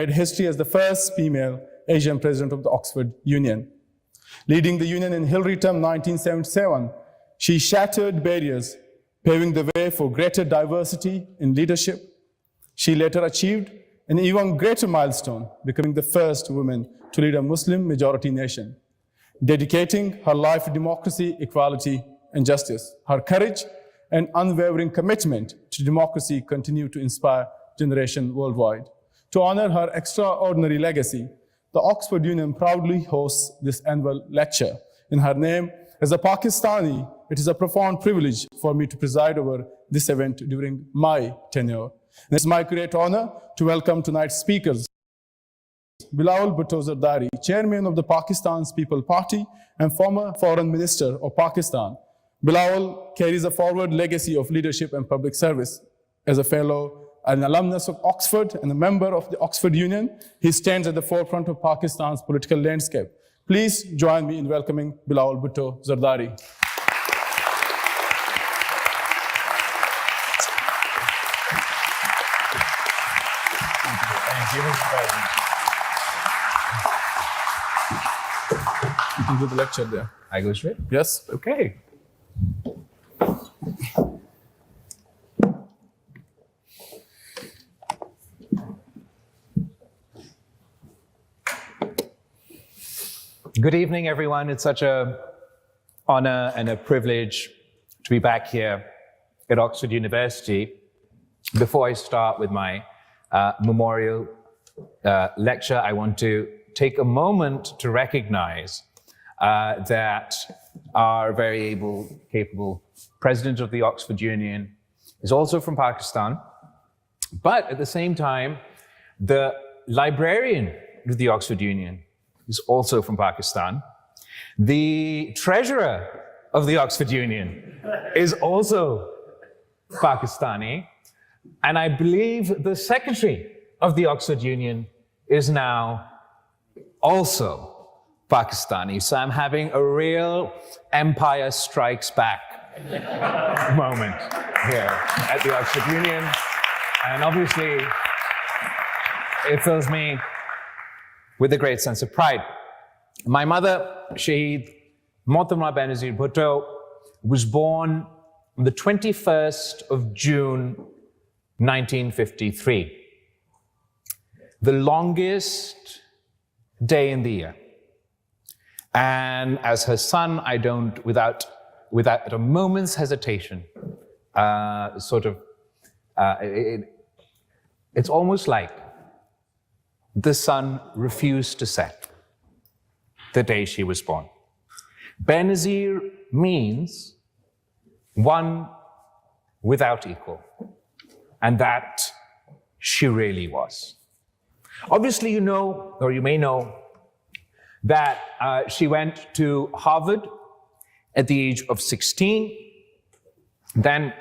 made history as the first female Asian president of the Oxford Union. Leading the Union in Hillary term 1977, she shattered barriers, paving the way for greater diversity in leadership. She later achieved an even greater milestone, becoming the first woman to lead a Muslim-majority nation, dedicating her life to democracy, equality, and justice. Her courage and unwavering commitment to democracy continue to inspire generations worldwide. To honor her extraordinary legacy, the Oxford Union proudly hosts this annual lecture in her name. As a Pakistani, it is a profound privilege for me to preside over this event during my tenure. And it's my great honor to welcome tonight's speakers, Bilawal Bhutto Zardari, chairman of the Pakistan's People Party and former foreign minister of Pakistan. Bilawal carries a forward legacy of leadership and public service. As a fellow, an alumnus of Oxford and a member of the Oxford Union, he stands at the forefront of Pakistan's political landscape. Please join me in welcoming Bilawal Bhutto Zardari. Thank you. You can do the lecture there. I go straight? Yes. Okay. Good evening, everyone. It's such an honor and a privilege to be back here at Oxford University. Before I start with my memorial lecture, I want to take a moment to recognize that our very able, capable president of the Oxford Union is also from Pakistan, but at the same time, the librarian of the Oxford Union is also from Pakistan. The treasurer of the Oxford Union is also Pakistani. And I believe the secretary of the Oxford Union is now also Pakistani. So I'm having a real Empire Strikes Back moment here at the Oxford Union. And obviously, it fills me with a great sense of pride. My mother, Shaheed Mohtamma Benazir Bhutto, was born on the 21st of June, 1953. The longest day in the year. And as her son, I don't, without a moment's hesitation, it's almost like the sun refused to set the day she was born. Benazir means one without equal. And that she really was. Obviously, you know, or you may know, that she went to Harvard at the age of 16. Then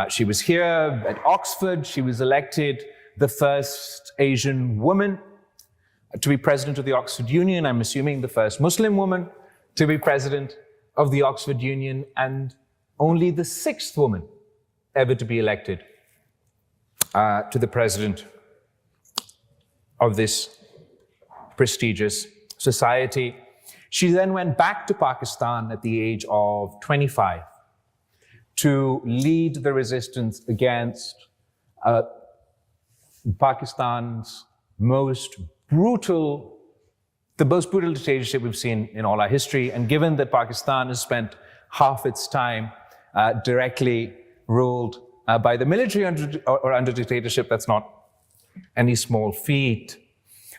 she was here at Oxford. She was elected the first Asian woman to be president of the Oxford Union. I'm assuming the first Muslim woman to be president of the Oxford Union, and only the sixth woman ever to be elected to the president of this prestigious society. She then went back to Pakistan at the age of 25 to lead the resistance against Pakistan's the most brutal dictatorship we've seen in all our history. And given that Pakistan has spent half its time directly ruled by the military under dictatorship, that's not any small feat.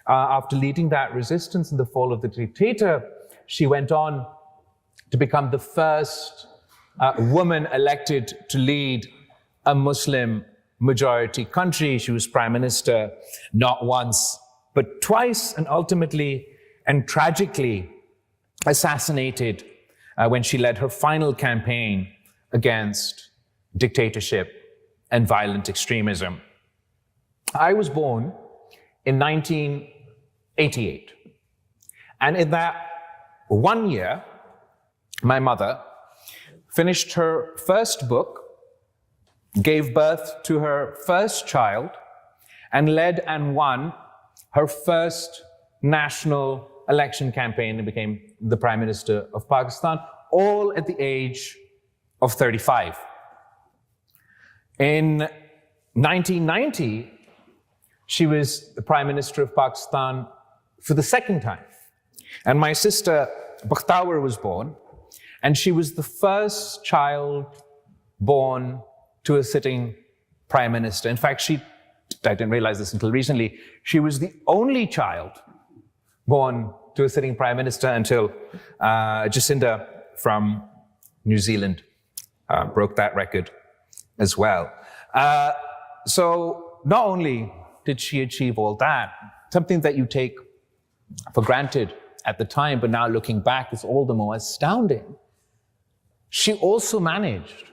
After leading that resistance in the fall of the dictator, she went on to become the first woman elected to lead a Muslim majority country. She was prime minister not once, but twice, and ultimately and tragically assassinated when she led her final campaign against dictatorship and violent extremism. I was born in 1988. And in that 1 year, my mother finished her first book, gave birth to her first child, and led and won her first national election campaign and became the Prime Minister of Pakistan, all at the age of 35. In 1990, she was the Prime Minister of Pakistan for the second time. And my sister, Bhutto, was born, and she was the first child born to a sitting Prime Minister. In fact, I didn't realize this until recently, she was the only child born to a sitting Prime Minister until Jacinda from New Zealand broke that record as well. So not only did she achieve all that, something that you take for granted at the time, but now looking back is all the more astounding. She also managed,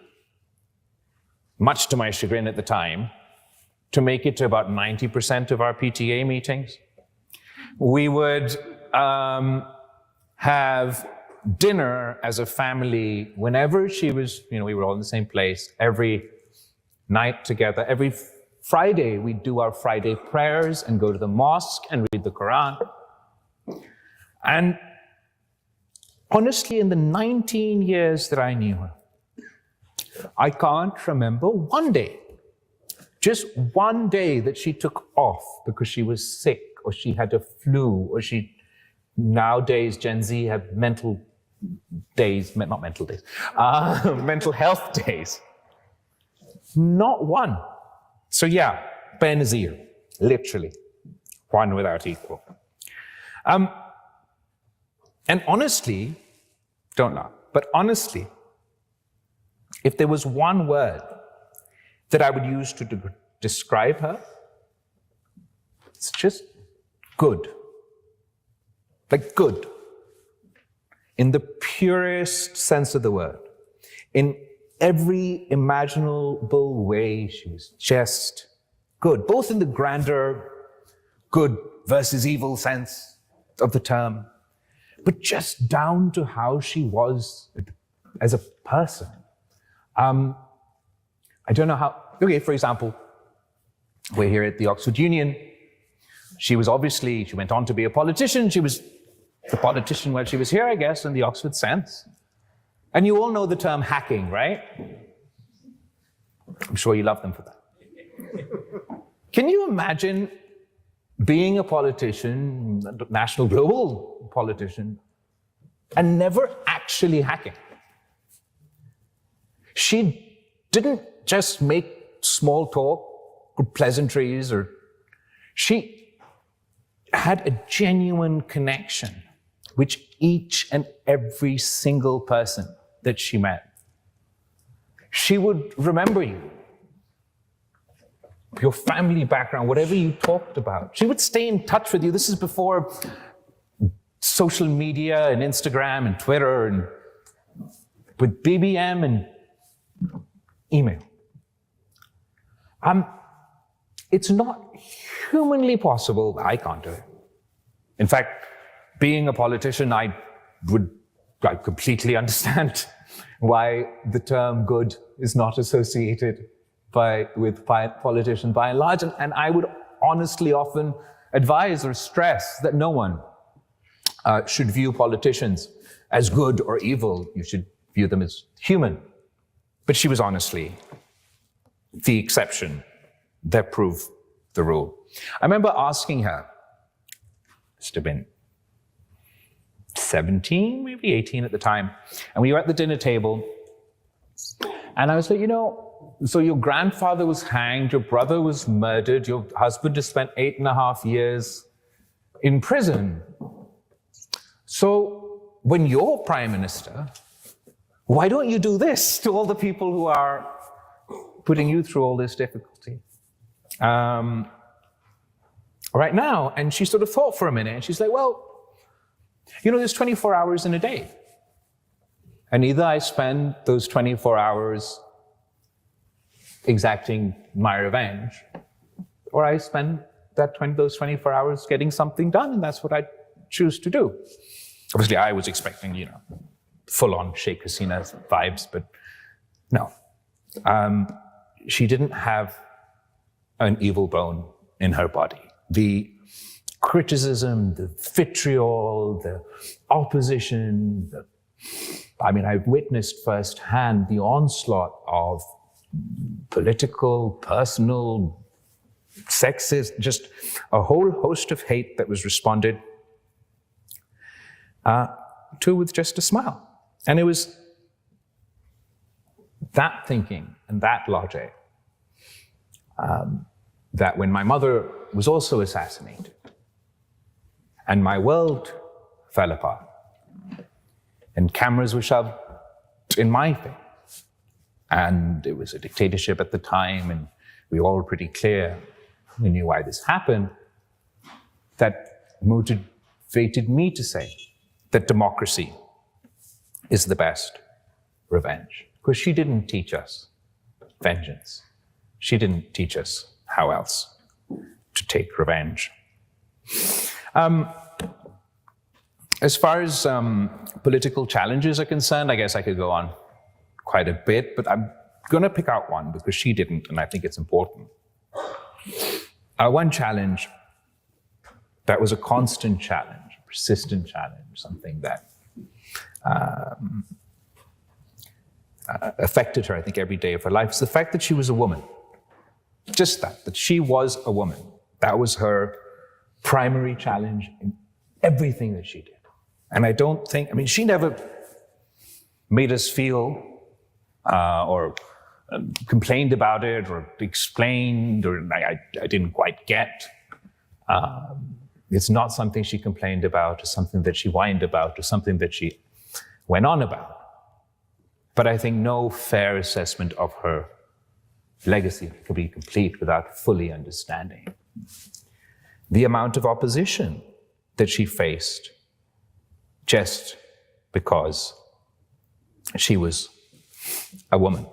much to my chagrin at the time, to make it to about 90% of our PTA meetings. We would have dinner as a family whenever she was, we were all in the same place, every night together. Every Friday, we'd do our Friday prayers and go to the mosque and read the Quran. And honestly, in the 19 years that I knew her, I can't remember one day, just one day that she took off because she was sick or she had a flu or nowadays Gen Z have mental health days. Not one. So yeah, Benazir, literally, one without equal. And honestly, don't laugh, but honestly, if there was one word that I would use to describe her, it's just good. Like good. In the purest sense of the word. In every imaginable way, she was just good. Both in the grander good versus evil sense of the term, but just down to how she was as a person. I don't know how, okay, for example, we're here at the Oxford Union. She went on to be a politician. She was the politician while she was here, I guess, in the Oxford sense. And you all know the term hacking, right? I'm sure you love them for that. Can you imagine being a politician, a national global politician, and never actually hacking? She didn't just make small talk or pleasantries, she had a genuine connection with each and every single person that she met. She would remember you, your family background, whatever you talked about. She would stay in touch with you. This is before social media and Instagram and Twitter and with BBM and email. It's not humanly possible. I can't do it. In fact, being a politician, I completely understand why the term good is not associated with politicians by and large. And I would honestly often advise or stress that no one should view politicians as good or evil. You should view them as human. But she was honestly the exception that proved the rule. I remember asking her, must have been 17, maybe 18 at the time, and we were at the dinner table, and I was like, so your grandfather was hanged, your brother was murdered, your husband has spent 8.5 years in prison. So when you're prime minister, why don't you do this to all the people who are putting you through all this difficulty right now? And she sort of thought for a minute, and she's like, well, there's 24 hours in a day. And either I spend those 24 hours exacting my revenge, or I spend those 24 hours getting something done, and that's what I choose to do. Obviously, I was expecting, full-on Sheikh Hasina vibes, but no. She didn't have an evil bone in her body. The criticism, the vitriol, the opposition. I've witnessed firsthand the onslaught of political, personal, sexist, just a whole host of hate that was responded to with just a smile. And it was that thinking and that logic that when my mother was also assassinated and my world fell apart and cameras were shoved in my face and it was a dictatorship at the time and we were all pretty clear, we knew why this happened, that motivated me to say that democracy is the best revenge. Because she didn't teach us vengeance. She didn't teach us how else to take revenge. As far as political challenges are concerned, I guess I could go on quite a bit, but I'm going to pick out one because she didn't, and I think it's important. One challenge that was a constant challenge, a persistent challenge, something that affected her, I think, every day of her life, is the fact that she was a woman. Just that she was a woman. That was her primary challenge in everything that she did. And I don't think, she never made us feel or complained about it or explained or I didn't quite get. It's not something she complained about or something that she whined about or something that she went on about. But I think no fair assessment of her legacy could be complete without fully understanding the amount of opposition that she faced just because she was a woman.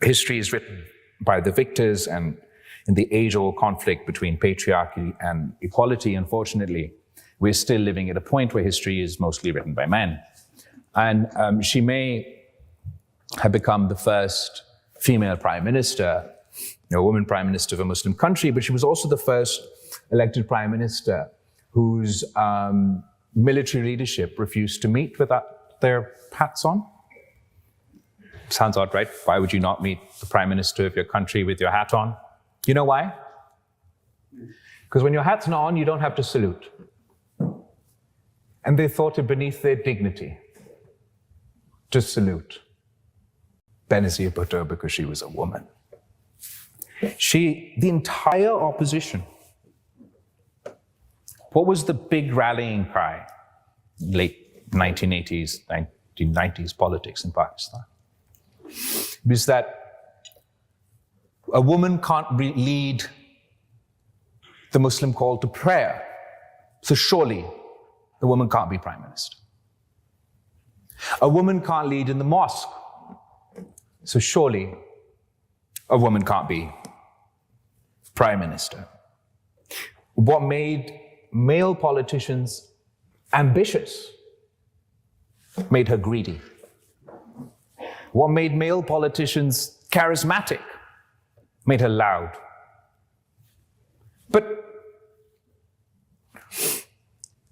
History is written by the victors, and in the age-old conflict between patriarchy and equality, unfortunately, we're still living at a point where history is mostly written by men. And she may have become the first female prime minister, a woman prime minister of a Muslim country, but she was also the first elected prime minister whose military leadership refused to meet without their hats on. Sounds odd, right? Why would you not meet the prime minister of your country with your hat on? You know why? Because when your hat's not on, you don't have to salute. And they thought it beneath their dignity to salute Benazir Bhutto because she was a woman. The entire opposition, what was the big rallying cry? Late 1980s, 1990s politics in Pakistan. It was that a woman can't lead the Muslim call to prayer, so surely the woman can't be prime minister. A woman can't lead in the mosque, so surely a woman can't be prime minister. What made male politicians ambitious made her greedy. What made male politicians charismatic made her loud. But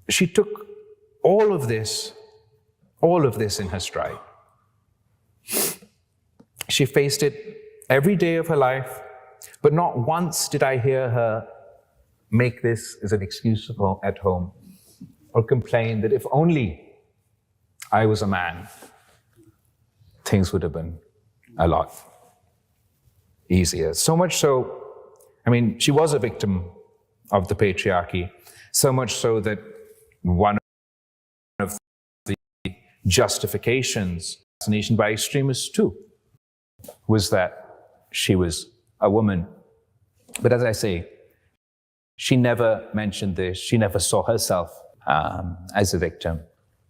she took all of this in her stride. She faced it every day of her life, but not once did I hear her make this as an excuse at home or complain that if only I was a man, things would have been a lot easier. So much so, she was a victim of the patriarchy, so much so that one of the justifications of assassination by extremists too was that she was a woman. But as I say, she never mentioned this. She never saw herself as a victim.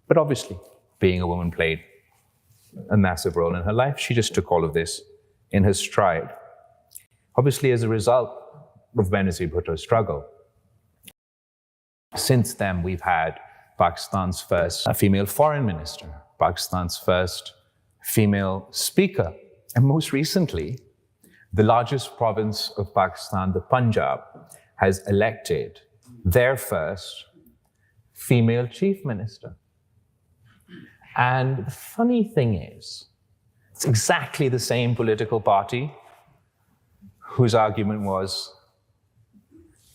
But obviously, being a woman played a massive role in her life. She just took all of this in her stride. Obviously, as a result of Benazir Bhutto's struggle, since then we've had Pakistan's first female foreign minister, Pakistan's first female speaker, and most recently, the largest province of Pakistan, the Punjab, has elected their first female chief minister. And the funny thing is, it's exactly the same political party whose argument was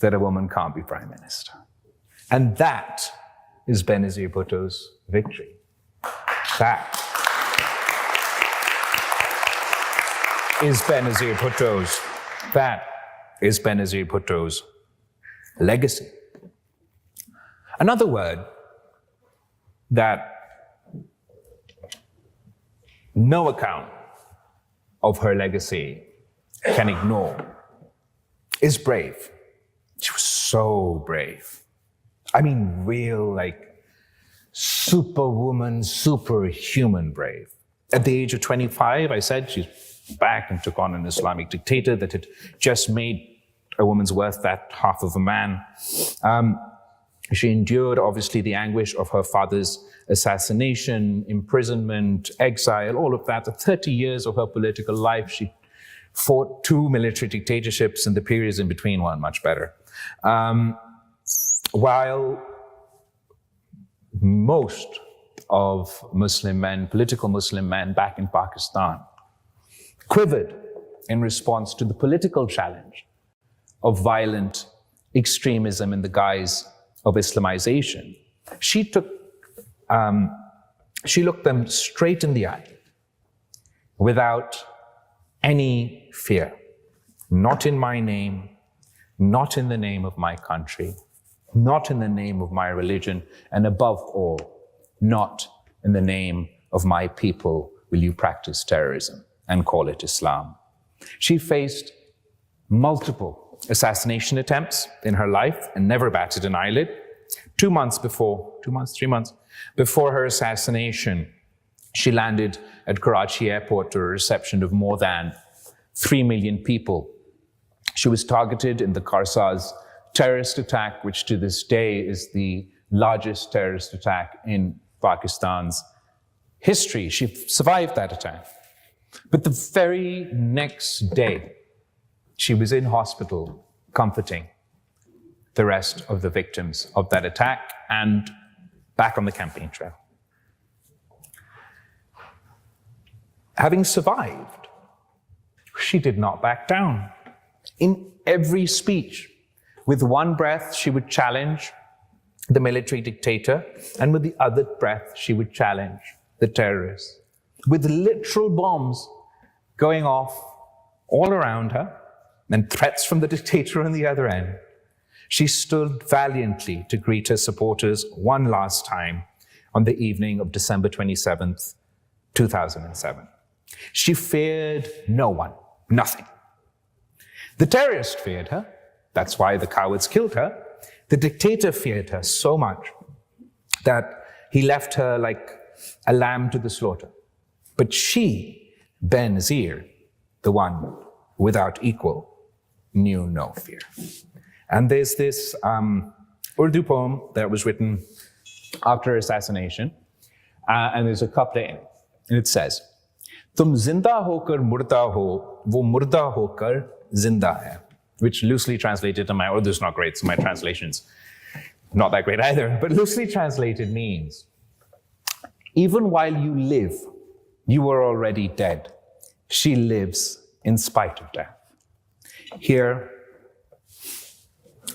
that a woman can't be prime minister. And that is Benazir Bhutto's victory. That is Benazir Bhutto's legacy. Another word that no account of her legacy can ignore is brave. She was so brave. I mean, real, superwoman, superhuman brave. At the age of 25, I said, she's back and took on an Islamic dictator that had just made a woman's worth that half of a man. She endured, obviously, the anguish of her father's assassination, imprisonment, exile, all of that. The 30 years of her political life, she fought 2 military dictatorships, and the periods in between weren't much better. While most of Muslim men, political Muslim men back in Pakistan, quivered in response to the political challenge of violent extremism in the guise of Islamization, she looked them straight in the eye without any fear. Not in my name, not in the name of my country, not in the name of my religion, and above all, not in the name of my people will you practice terrorism and call it Islam. She faced multiple assassination attempts in her life and never batted an eyelid. 3 months before her assassination, she landed at Karachi airport to a reception of more than 3 million people. She was targeted in the Karsaz terrorist attack, which to this day is the largest terrorist attack in Pakistan's history. She survived that attack. But the very next day, she was in hospital comforting the rest of the victims of that attack and back on the campaign trail. Having survived, she did not back down. In every speech, with one breath, she would challenge the military dictator, and with the other breath, she would challenge the terrorists, with literal bombs going off all around her and threats from the dictator on the other end. She stood valiantly to greet her supporters one last time on the evening of December 27th, 2007. She feared no one, nothing. The terrorist feared her. That's why the cowards killed her. The dictator feared her so much that he left her like a lamb to the slaughter. But she, Benazir, the one without equal, knew no fear. And there's this Urdu poem that was written after her assassination, and there's a couplet in it, and it says, "Tum zinda hokar murda ho, wo murda hokar zinda hai," which loosely translated, and my Urdu is not great, so my translation's not that great either, but loosely translated means, even while you live, you are already dead. She lives in spite of death. Here,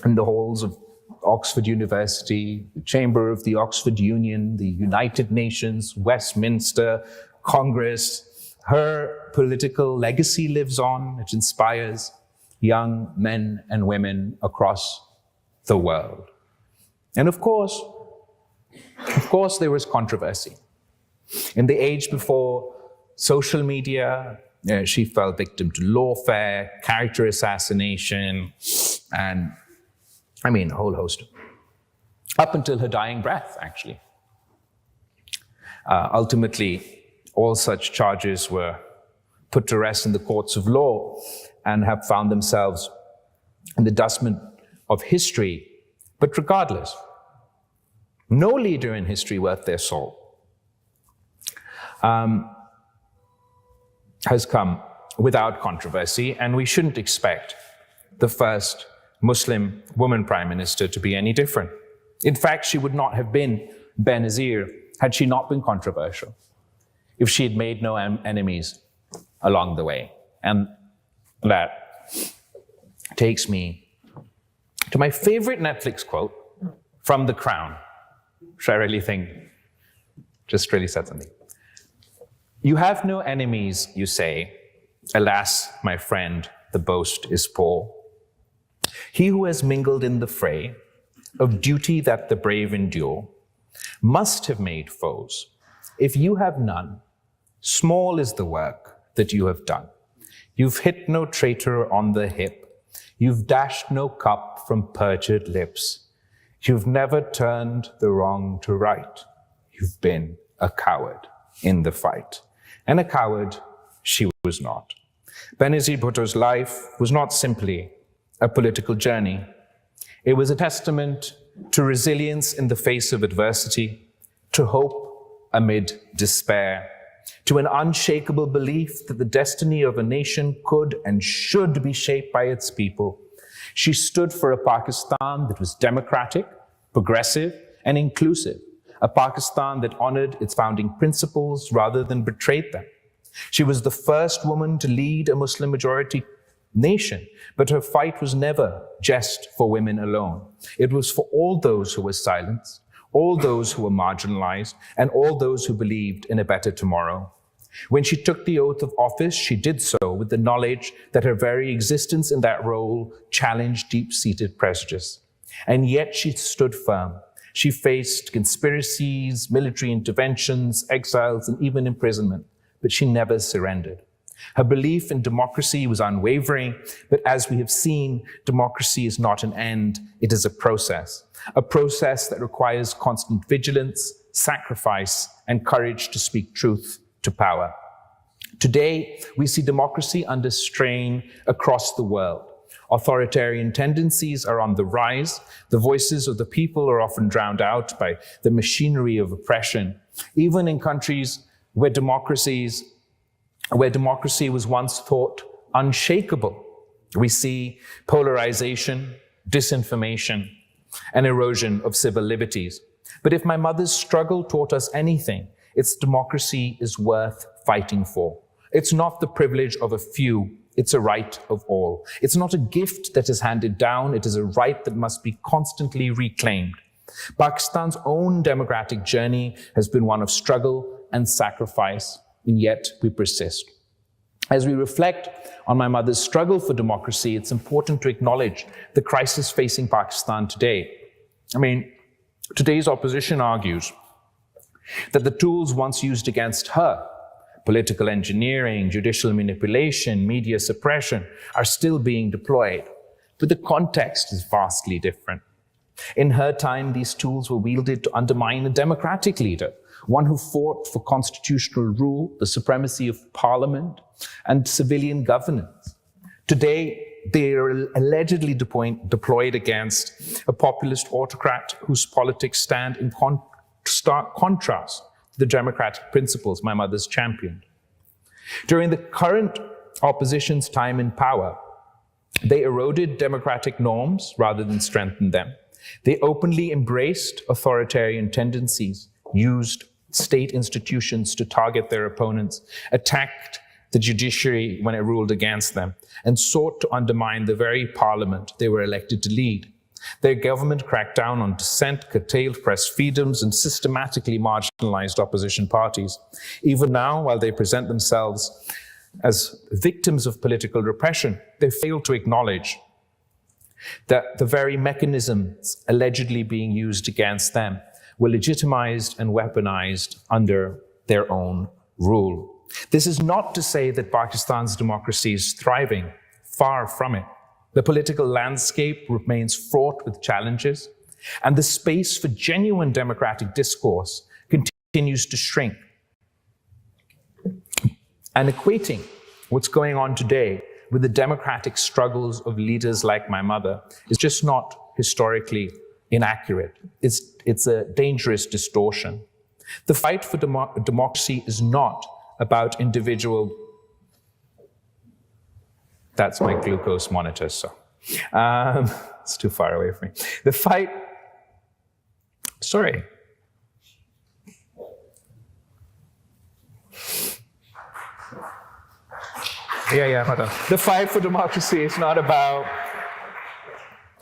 in the halls of Oxford University, the chamber of the Oxford Union, the United Nations, Westminster, Congress, her political legacy lives on. It inspires young men and women across the world. And of course, there was controversy. In the age before social media, she fell victim to lawfare, character assassination, and a whole host. Up until her dying breath, actually. Ultimately, all such charges were put to rest in the courts of law and have found themselves in the dustbin of history. But regardless, no leader in history worth their salt has come without controversy, and we shouldn't expect the first Muslim woman prime minister to be any different. In fact, she would not have been Benazir had she not been controversial, if she had made no enemies along the way. And that takes me to my favorite Netflix quote from The Crown, which I really think just really said something. You have no enemies, you say. Alas, my friend, the boast is poor. He who has mingled in the fray of duty that the brave endure must have made foes. If you have none, small is the work that you have done. You've hit no traitor on the hip. You've dashed no cup from perjured lips. You've never turned the wrong to right. You've been a coward in the fight. And a coward she was not. Benazir Bhutto's life was not simply a political journey. It was a testament to resilience in the face of adversity, to hope amid despair, to an unshakable belief that the destiny of a nation could and should be shaped by its people. She stood for a Pakistan that was democratic, progressive, and inclusive, a Pakistan that honored its founding principles rather than betrayed them. She was the first woman to lead a Muslim-majority nation, but her fight was never just for women alone. It was for all those who were silenced, all those who were marginalized, and all those who believed in a better tomorrow. When she took the oath of office, she did so with the knowledge that her very existence in that role challenged deep-seated prejudice. And yet she stood firm. She faced conspiracies, military interventions, exiles, and even imprisonment, but she never surrendered. Her belief in democracy was unwavering, but as we have seen, democracy is not an end, it is a process that requires constant vigilance, sacrifice, and courage to speak truth to power. Today, we see democracy under strain across the world. Authoritarian tendencies are on the rise. The voices of the people are often drowned out by the machinery of oppression. Even in countries where democracy was once thought unshakable, we see polarization, disinformation, and erosion of civil liberties. But if my mother's struggle taught us anything, it's democracy is worth fighting for. It's not the privilege of a few, it's a right of all. It's not a gift that is handed down, it is a right that must be constantly reclaimed. Pakistan's own democratic journey has been one of struggle and sacrifice, and yet we persist. As we reflect on my mother's struggle for democracy, it's important to acknowledge the crisis facing Pakistan today. Today's opposition argues that the tools once used against her, political engineering, judicial manipulation, media suppression, are still being deployed. But the context is vastly different. In her time, these tools were wielded to undermine a democratic leader, one who fought for constitutional rule, the supremacy of parliament, and civilian governance. Today, they are allegedly deployed against a populist autocrat whose politics stand in stark contrast to the democratic principles my mother's championed. During the current opposition's time in power, they eroded democratic norms rather than strengthened them. They openly embraced authoritarian tendencies, used state institutions to target their opponents, attacked the judiciary when it ruled against them, and sought to undermine the very parliament they were elected to lead. Their government cracked down on dissent, curtailed press freedoms, and systematically marginalized opposition parties. Even now, while they present themselves as victims of political repression, they fail to acknowledge that the very mechanisms allegedly being used against them were legitimized and weaponized under their own rule. This is not to say that Pakistan's democracy is thriving. Far from it. The political landscape remains fraught with challenges, and the space for genuine democratic discourse continues to shrink. And equating what's going on today with the democratic struggles of leaders like my mother is just not historically inaccurate. It's a dangerous distortion. The fight for democracy is not about individual... That's my glucose monitor, so It's too far away from me. The fight, sorry. Hold on. The fight for democracy is not about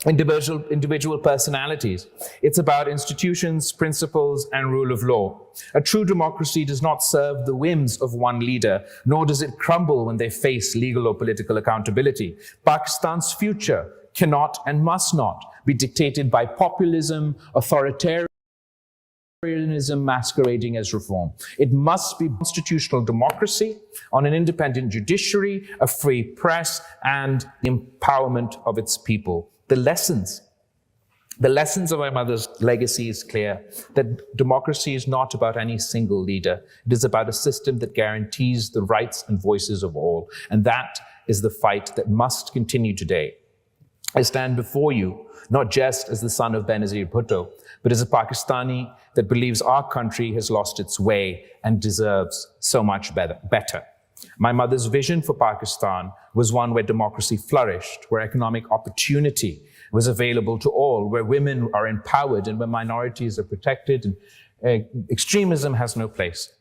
individual personalities. It's about institutions, principles, and rule of law. A true democracy does not serve the whims of one leader, nor does it crumble when they face legal or political accountability. Pakistan's future cannot and must not be dictated by populism, authoritarianism masquerading as reform. It must be constitutional democracy on an independent judiciary, a free press, and the empowerment of its people. The lessons of my mother's legacy is clear, that democracy is not about any single leader. It is about a system that guarantees the rights and voices of all. And that is the fight that must continue today. I stand before you, not just as the son of Benazir Bhutto, but as a Pakistani that believes our country has lost its way and deserves so much better. My mother's vision for Pakistan was one where democracy flourished, where economic opportunity was available to all, where women are empowered and where minorities are protected and extremism has no place.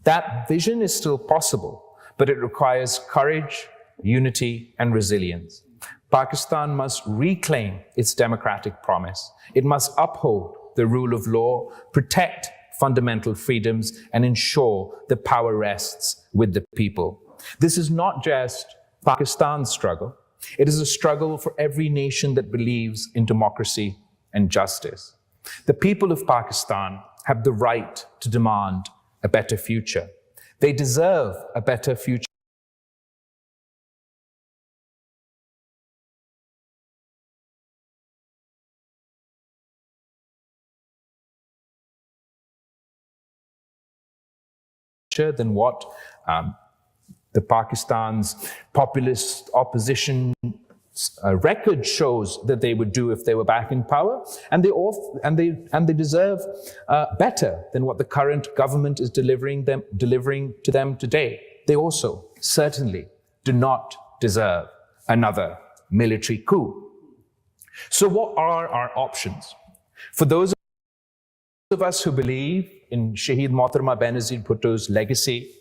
That vision is still possible, but it requires courage, unity, and resilience. Pakistan must reclaim its democratic promise. It must uphold the rule of law, protect fundamental freedoms, and ensure that power rests with the people. This is not just Pakistan's struggle. It is a struggle for every nation that believes in democracy and justice. The people of Pakistan have the right to demand a better future. They deserve a better future than what the Pakistan's populist opposition record shows that they would do if they were back in power, and they deserve better than what the current government is delivering to them today. They also certainly do not deserve another military coup. So what are our options? For those of us who believe in Shaheed Mohtarama Benazir Bhutto's legacy,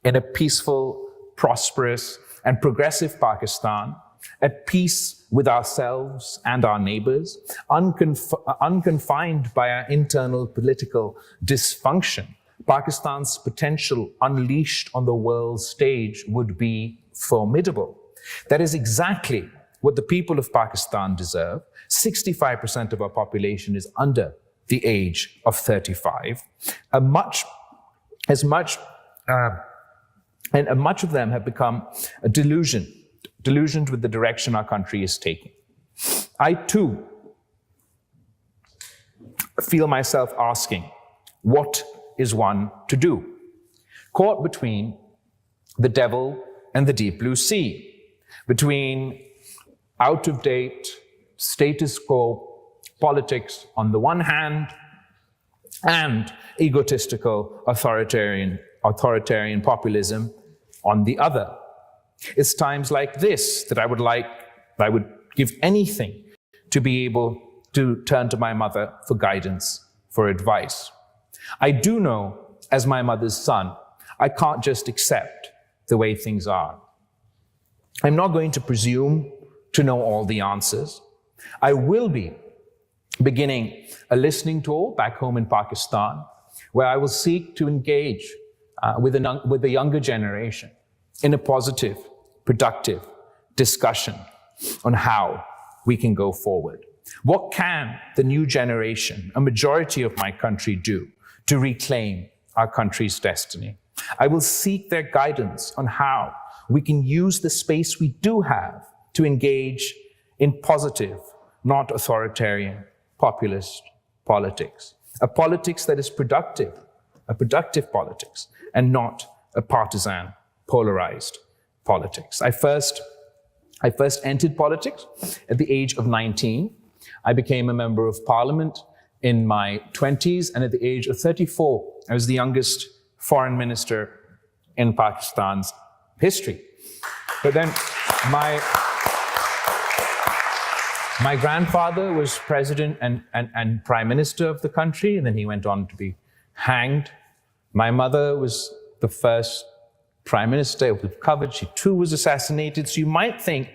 in a peaceful, prosperous, and progressive Pakistan, at peace with ourselves and our neighbors, unconfined by our internal political dysfunction, Pakistan's potential unleashed on the world stage would be formidable. That is exactly what the people of Pakistan deserve. 65% of our population is under the age of 35. Much of them have become delusioned with the direction our country is taking. I too feel myself asking, what is one to do? Caught between the devil and the deep blue sea, between out-of-date status quo politics on the one hand and egotistical authoritarian populism on the other. It's times like this that I would give anything to be able to turn to my mother for guidance, for advice. I do know, as my mother's son, I can't just accept the way things are. I'm not going to presume to know all the answers. I will be beginning a listening tour back home in Pakistan, where I will seek to engage with the younger generation in a positive, productive discussion on how we can go forward. What can the new generation, a majority of my country, do to reclaim our country's destiny? I will seek their guidance on how we can use the space we do have to engage in positive, not authoritarian, populist politics. A politics that is productive, a productive politics, and not a partisan, polarized politics. I first entered politics at the age of 19. I became a member of parliament in my 20s, and at the age of 34, I was the youngest foreign minister in Pakistan's history. But then My grandfather was president and prime minister of the country, and then he went on to be hanged. My mother was the first prime minister we've covered. She too was assassinated. So you might think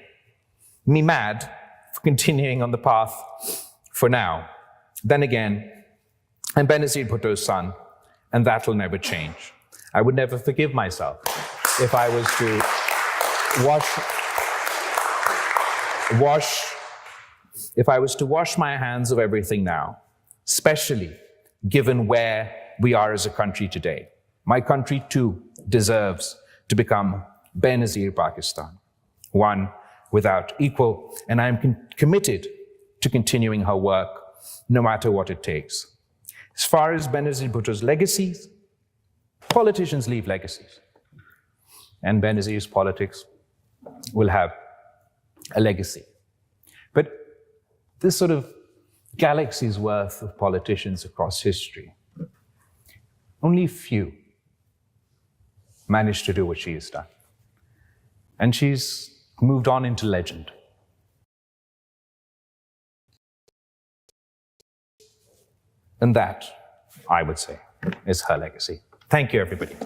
me mad for continuing on the path for now. Then again, I'm Benazir Bhutto's son, and that will never change. I would never forgive myself if I was to wash my hands of everything now, especially given where we are as a country today. My country too deserves to become Benazir Pakistan, one without equal, and I'm committed to continuing her work no matter what it takes. As far as Benazir Bhutto's legacies, politicians leave legacies, and Benazir's politics will have a legacy. But this sort of galaxy's worth of politicians across history, only few managed to do what she has done. And she's moved on into legend. And that, I would say, is her legacy. Thank you, everybody.